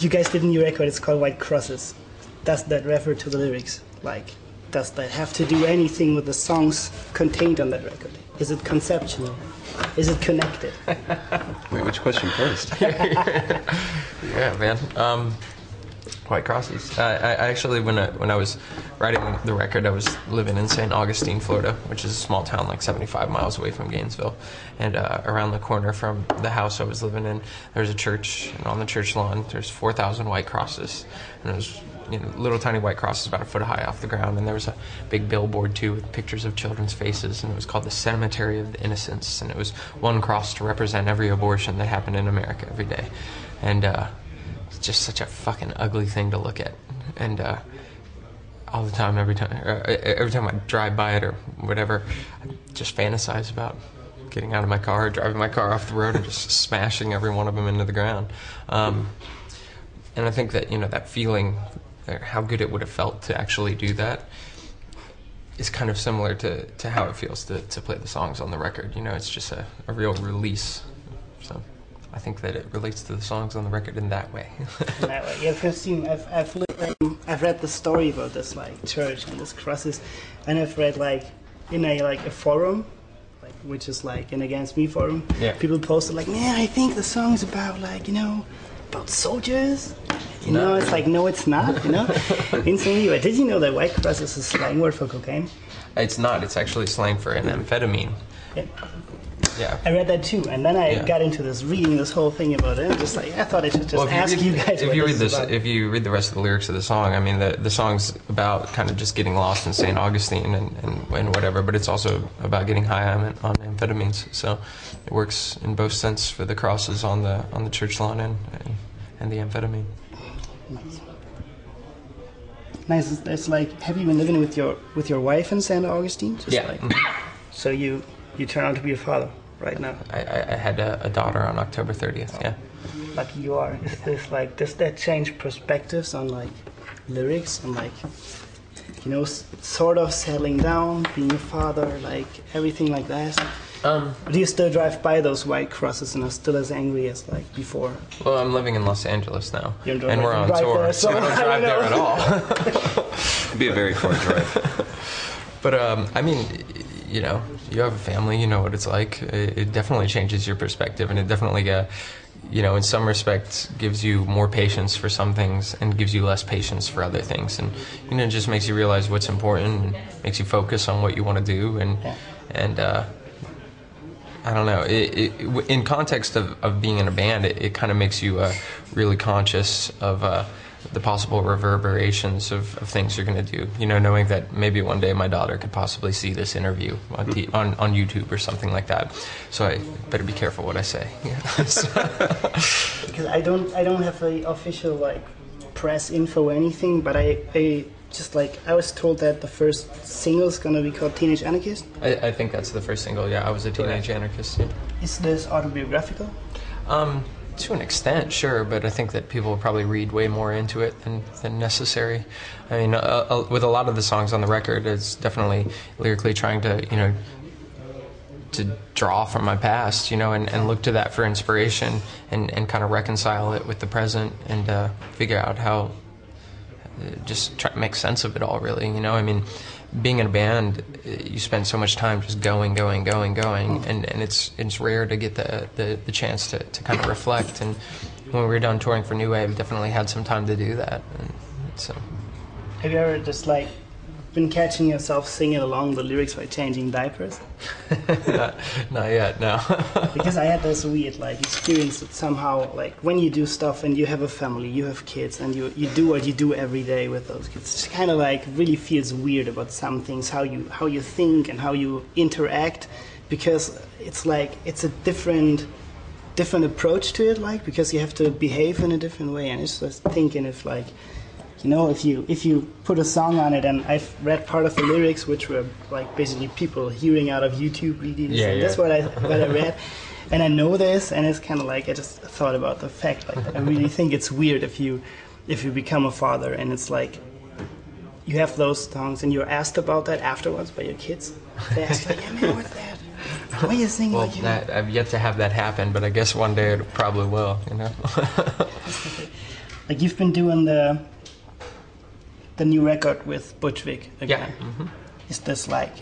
you guys did a new record. It's called White Crosses. Does that refer to the lyrics? Like, does that have to do anything with the songs contained on that record? Is it conceptual? Is it connected? Wait, which question first? Yeah, man. White Crosses. I actually, when I was writing the record, I was living in St. Augustine, Florida, which is a small town like 75 miles away from Gainesville. And around the corner from the house I was living in, there's a church, and on the church lawn, there's 4,000 white crosses. And it was, little tiny white crosses about a foot high off the ground. And there was a big billboard, too, with pictures of children's faces. And it was called the Cemetery of the Innocents. And it was one cross to represent every abortion that happened in America every day. And it's just such a fucking ugly thing to look at. And all the time, every time I drive by it or whatever, I just fantasize about getting out of my car, driving my car off the road, and just smashing every one of them into the ground. And I think that, that feeling, how good it would have felt to actually do that, is kind of similar to how it feels to play the songs on the record. It's just a real release. So I think that it relates to the songs on the record in that way. In that way, yeah. Because I've read the story about this church and this crosses, and I've read in a forum, which is an Against Me forum. Yeah. People posted man, I think the song's about about soldiers. It's no, it's not. Instantly, but did you know that white cross is a slang word for cocaine? It's not. It's actually slang for an amphetamine. Yeah. Yeah. I read that too, and then I got into reading this whole thing about it. And just I thought I should just ask you guys. If you read the rest of the lyrics of the song, I mean, the song's about kind of just getting lost in St. Augustine and whatever, but it's also about getting high on amphetamines. So it works in both sense for the crosses on the church lawn and the amphetamine. Nice. It's have you been living with your wife in St. Augustine? Yeah. So you turn out to be a father right now. I had a daughter on October 30th. Yeah. Lucky you are. Is this does that change perspectives on lyrics and sort of settling down, being a father, everything like that? Do you still drive by those white crosses and are still as angry as before? Well, I'm living in Los Angeles now, and we're on tour, there, so I don't drive there at all. It'd be a very far drive. But I mean, you have a family, you know what it's like. It definitely changes your perspective, and it definitely, in some respects, gives you more patience for some things and gives you less patience for other things, and it just makes you realize what's important, and makes you focus on what you want to do, and I don't know. In context of being in a band, it kind of makes you really conscious of the possible reverberations of things you're going to do. Knowing that maybe one day my daughter could possibly see this interview on YouTube or something like that. So I better be careful what I say. Because I don't have a official press info or anything, but I just I was told that the first single is gonna be called Teenage Anarchist. I think that's the first single. Yeah, I was a teenage anarchist. Yeah. Is this autobiographical? To an extent, sure, but I think that people will probably read way more into it than necessary. I mean, with a lot of the songs on the record, it's definitely lyrically trying to to draw from my past, and look to that for inspiration and kind of reconcile it with the present and figure out how. Just try to make sense of it all, really. I mean, being in a band, you spend so much time just going, and it's rare to get the chance to kind of reflect. And when we were done touring for New Wave, definitely had some time to do that. And so, have you ever just been catching yourself singing along the lyrics by changing diapers? Not yet, no. Because I had this weird experience that somehow when you do stuff and you have a family, you have kids, and you do what you do every day with those kids, it kind of really feels weird about some things, how you think and how you interact, because it's it's a different approach to it, because you have to behave in a different way. And it's just thinking if if you put a song on it, and I've read part of the lyrics, which were basically people hearing out of YouTube videos, and that's what I read, and I know this, and it's kind of I just thought about the fact, I really think it's weird if you become a father, and it's you have those songs, and you're asked about that afterwards by your kids. They ask yeah man, what's that? Why are you singing like you? I've yet to have that happen, but I guess one day it probably will, like you've been doing the new record with Butchvik again. Yeah. Mm-hmm. Is this like,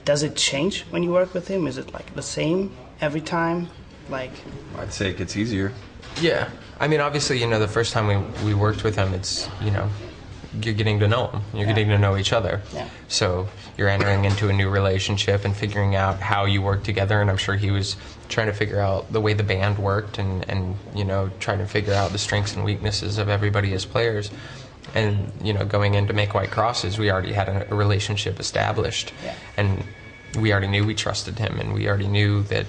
does it change when you work with him? Is it like the same every time? Like, I'd say it gets easier. Yeah. I mean, obviously, the first time we worked with him, it's, you're getting to know him. You're getting to know each other. Yeah. So you're entering into a new relationship and figuring out how you work together. And I'm sure he was trying to figure out the way the band worked and trying to figure out the strengths and weaknesses of everybody as players. And, going in to make White Crosses, we already had a relationship established. Yeah. And we already knew we trusted him, and we already knew that,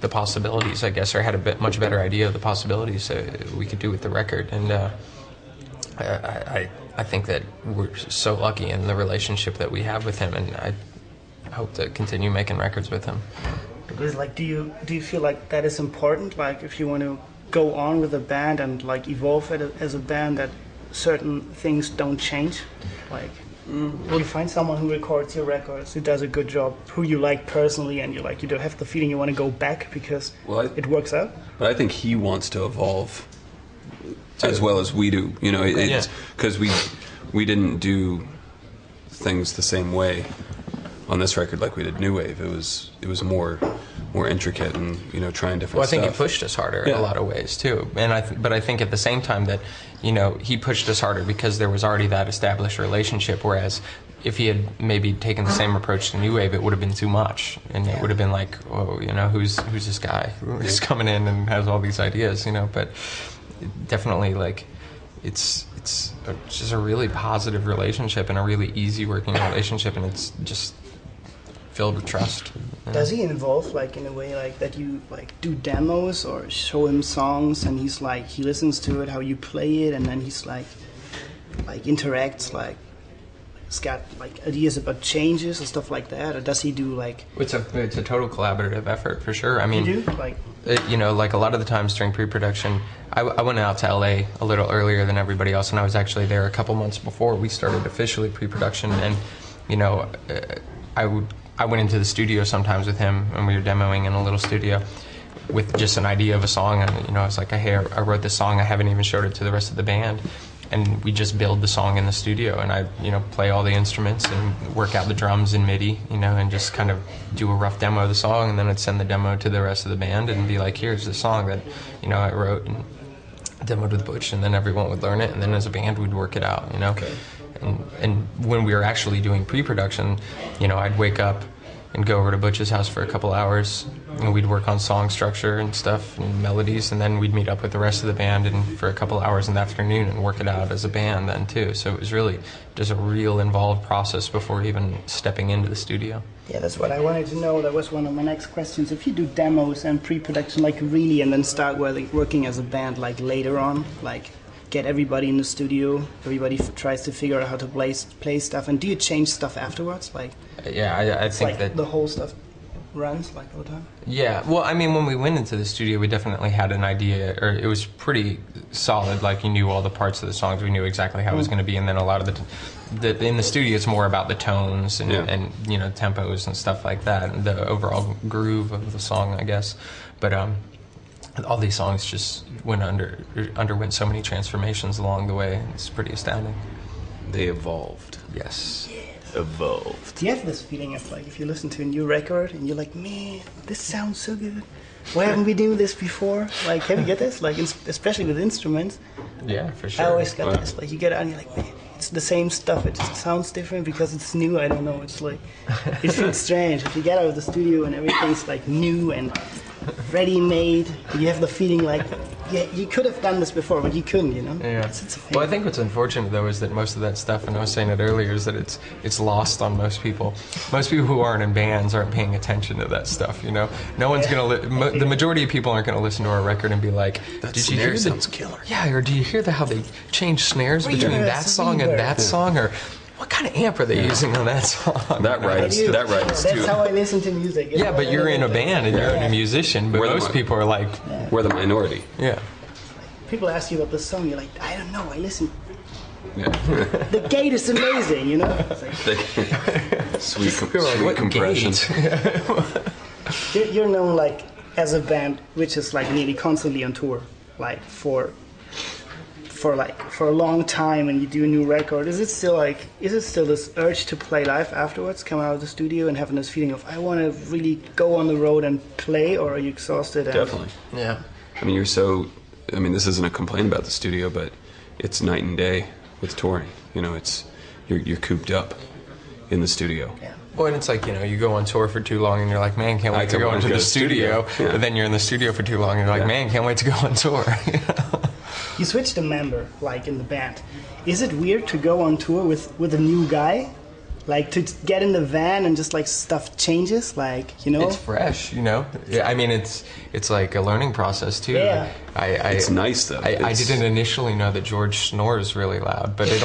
the possibilities, I guess, or had a much better idea of the possibilities we could do with the record. And I think that we're so lucky in the relationship that we have with him, and I hope to continue making records with him. because like, do you feel like that is important? Like, if you want to go on with a band and like evolve it as a band, that certain things don't change? Like, will you find someone who records your records, who does a good job, who you like personally, and you don't have the feeling you want to go back because it works out? But I think he wants to evolve as well as we do. It's because we didn't do things the same way on this record like we did New Wave. It was more intricate and trying different. Well, I think stuff. he pushed us harder in a lot of ways too, and but I think at the same time that he pushed us harder because there was already that established relationship. Whereas if he had maybe taken the same approach to New Wave, it would have been too much, and it would have been like, oh, who's this guy who's coming in and has all these ideas, But definitely, like, it's just a really positive relationship and a really easy working relationship, and it's just filled with trust. Does he involve, like, in a way like that you like do demos or show him songs and he's like, he listens to it, how you play it, and then he's like interacts, like he's got like ideas about changes and stuff like that? Or does he do like... It's a total collaborative effort for sure. I mean, you do? Like, like a lot of the times during pre-production, I went out to LA a little earlier than everybody else, and I was actually there a couple months before we started officially pre-production. And I went into the studio sometimes with him, and we were demoing in a little studio with just an idea of a song. And I was like, hey, I wrote this song. I haven't even showed it to the rest of the band. And we just build the song in the studio, and I play all the instruments and work out the drums in MIDI, and just kind of do a rough demo of the song, and then I'd send the demo to the rest of the band and be like, here's the song that I wrote and demoed with Butch, and then everyone would learn it, and then as a band we'd work it out, Okay. And when we were actually doing pre-production, I'd wake up and go over to Butch's house for a couple hours, and we'd work on song structure and stuff and melodies, and then we'd meet up with the rest of the band and for a couple hours in the afternoon and work it out as a band then too. So it was really just a real involved process before even stepping into the studio. yeah, that's what I wanted to know. That was one of my next questions. If you do demos and pre-production like really, and then start working as a band like later on, like get everybody in the studio, everybody tries to figure out how to play stuff, and do you change stuff afterwards? Like, yeah, I think like that the whole stuff runs like all the time? Yeah, well, I mean, when we went into the studio, we definitely had an idea, or it was pretty solid. Like, you knew all the parts of the songs, we knew exactly how it was going to be, and then a lot of in the studio, it's more about the tones and tempos and stuff like that, and the overall groove of the song, I guess. But all these songs just underwent so many transformations along the way. It's pretty astounding. They evolved. Yes. Evolved. Do you have this feeling of like, if you listen to a new record and you're like, man, this sounds so good. Why haven't we done this before? Like, have you get this? Like, especially with instruments. Yeah, for sure. I always got this. Like, you get out and you're like, man, it's the same stuff. It just sounds different because it's new. I don't know. It's like, it feels strange. If you get out of the studio and everything's like new and ready-made, you have the feeling like, yeah, you could have done this before, but you couldn't, Yeah. It's a thing. Well, I think what's unfortunate, though, is that most of that stuff, and I was saying it earlier, is that it's lost on most people. Most people who aren't in bands aren't paying attention to that stuff, No one's going to... the majority of people aren't going to listen to our record and be like, Did you hear sounds killer. Yeah, or do you hear how they change snares between that song and that song? Or what kind of amp are they using on that song? That writes too. That's how I listen to music. Yeah, but you're in a band and you're a musician, but most people are like... We're the minority. Yeah. People ask you about the song, you're like, I don't know, I listen. Yeah. The gate is amazing, It's like, Sweet What compression. you're known like as a band which is like nearly constantly on tour, like for for a long time and you do a new record, is it still this urge to play live afterwards, come out of the studio and having this feeling of I want to really go on the road and play, or are you exhausted? Definitely. Yeah. I mean, this isn't a complaint about the studio, but it's night and day with touring. You know, you're cooped up in the studio. Yeah. Well, and it's like, you go on tour for too long and you're like, man, can't wait to go into the studio. Yeah. But then you're in the studio for too long and you're like, man, can't wait to go on tour. You switched a member, like, in the band. Is it weird to go on tour with a new guy? Like, to get in the van and just, like, stuff changes, like, It's fresh, Yeah, I mean, it's like a learning process, too. Yeah. It's nice, though. I didn't initially know that George snores really loud, but it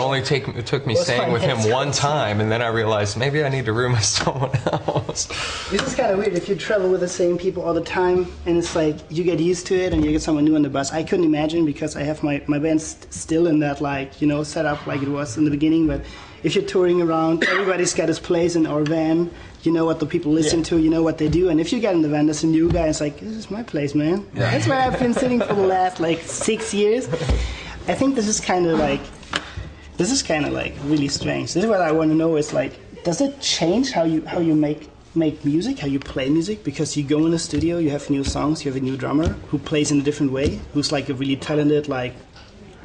took me staying with him one time, and then I realized maybe I need to room with someone else. This is kind of weird if you travel with the same people all the time, and it's like you get used to it and you get someone new on the bus. I couldn't imagine, because I have my band still in that, like, set up like it was in the beginning, but if you're touring around, everybody's got his place in our van. You know what the people listen to, you know what they do. And if you get in the van, there's a new guy, it's like, this is my place, man. Yeah. That's where I've been sitting for the last, 6 years. I think this is kind of really strange. This is what I want to know is, like, does it change how you make music, how you play music? Because you go in the studio, you have new songs, you have a new drummer who plays in a different way, who's like a really talented, like,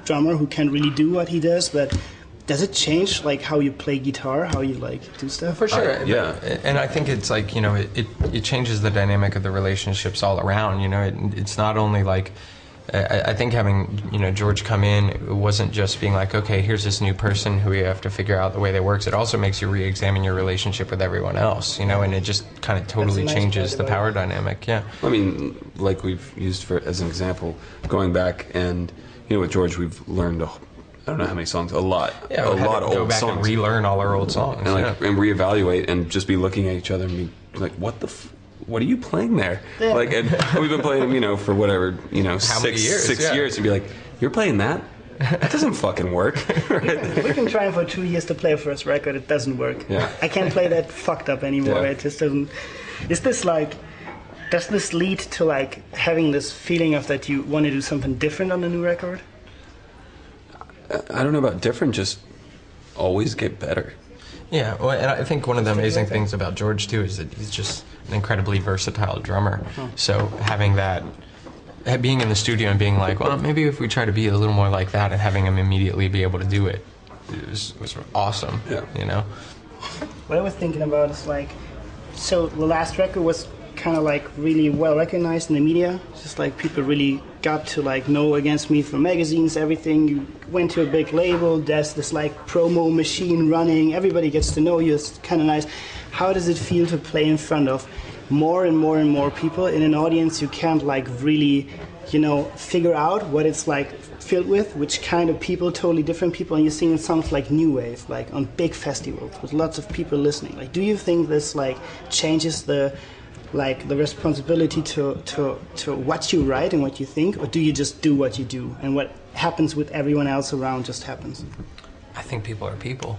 drummer who can really do what he does, but does it change, like, how you play guitar, how you, like, do stuff? For sure. Yeah. And I think it's like, it changes the dynamic of the relationships all around. It's not only like, I think having, George come in, it wasn't just being like, okay, here's this new person who we have to figure out the way they work. It also makes you re-examine your relationship with everyone else, and it just kind of totally changes the power dynamic. Yeah. I mean, like we've used as an example, going back and, with George, we've learned I don't know how many songs, a lot. Yeah, a lot of old songs. Go back and relearn all our old songs. And, and reevaluate and just be looking at each other and be like, what are you playing there? Yeah. Like, and we've been playing them, for whatever, six years, and be like, you're playing that? That doesn't fucking work. Right? We've been trying for 2 years to play a first record. It doesn't work. Yeah. I can't play that fucked up anymore. Yeah. It just doesn't. Is this like? Does this lead to, like, having this feeling of that you want to do something different on the new record? I don't know about different, just always get better. Yeah, well, and I think one of the amazing things about George, too, is that he's just an incredibly versatile drummer. So having that, being in the studio and being like, well, maybe if we try to be a little more like that, and having him immediately be able to do it was awesome. Yeah. What I was thinking about is, like, so the last record was kind of, like, really well recognized in the media. It's just like people really got to, like, know Against Me from magazines, everything. You went to a big label, there's this, like, promo machine running, everybody gets to know you. It's kind of nice. How does it feel to play in front of more and more and more people in an audience you can't, like, really, figure out what it's, like, filled with, which kind of people, totally different people, and you're singing songs like New Wave, like, on big festivals with lots of people listening? Like, do you think this, like, changes the responsibility to what you write and what you think, or do you just do what you do and what happens with everyone else around just happens? I think people are people.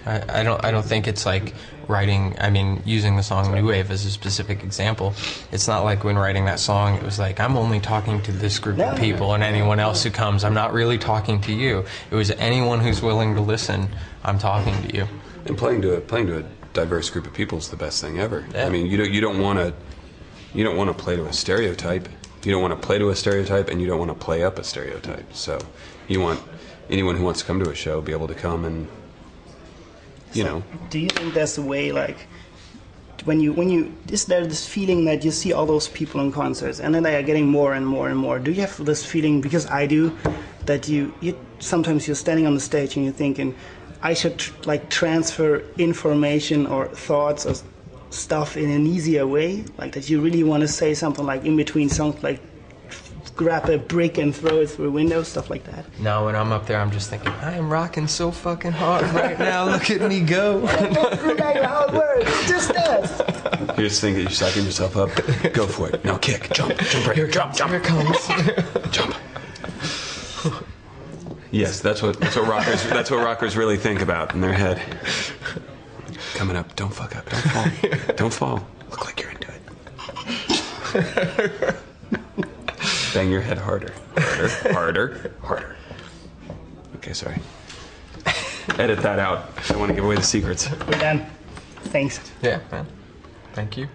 I don't think it's like writing. I mean, using the song New Wave as a specific example, it's not like when writing that song it was like, I'm only talking to this group of people, and anyone else who comes, I'm not really talking to you. It was anyone who's willing to listen, I'm talking to you. And playing to a diverse group of people is the best thing ever. Yeah. I mean, you don't want to play to a stereotype. You don't want to play to a stereotype, and you don't want to play up a stereotype. So you want anyone who wants to come to a show be able to come and Do you think there's a way, like, when you is there this feeling that you see all those people in concerts and then they are getting more and more and more? Do you have this feeling, because I do, that you sometimes you're standing on the stage and you're thinking, I should transfer information or thoughts or stuff in an easier way, like that you really want to say something, like, in between songs, like grab a brick and throw it through a window, stuff like that? No, when I'm up there, I'm just thinking, I am rocking so fucking hard right now. Look at me go. I don't go through like how it works. It's just us. You're just thinking, you're psyching yourself up. Go for it. Now kick, jump right here, jump. Here it comes. Jump. Yes, that's what rockers really think about in their head. Coming up, don't fuck up, don't fall. Don't fall. Look like you're into it. Bang your head harder. Harder, harder, harder. Okay, sorry. Edit that out. I don't want to give away the secrets. We're done. Thanks. Yeah, man. Thank you.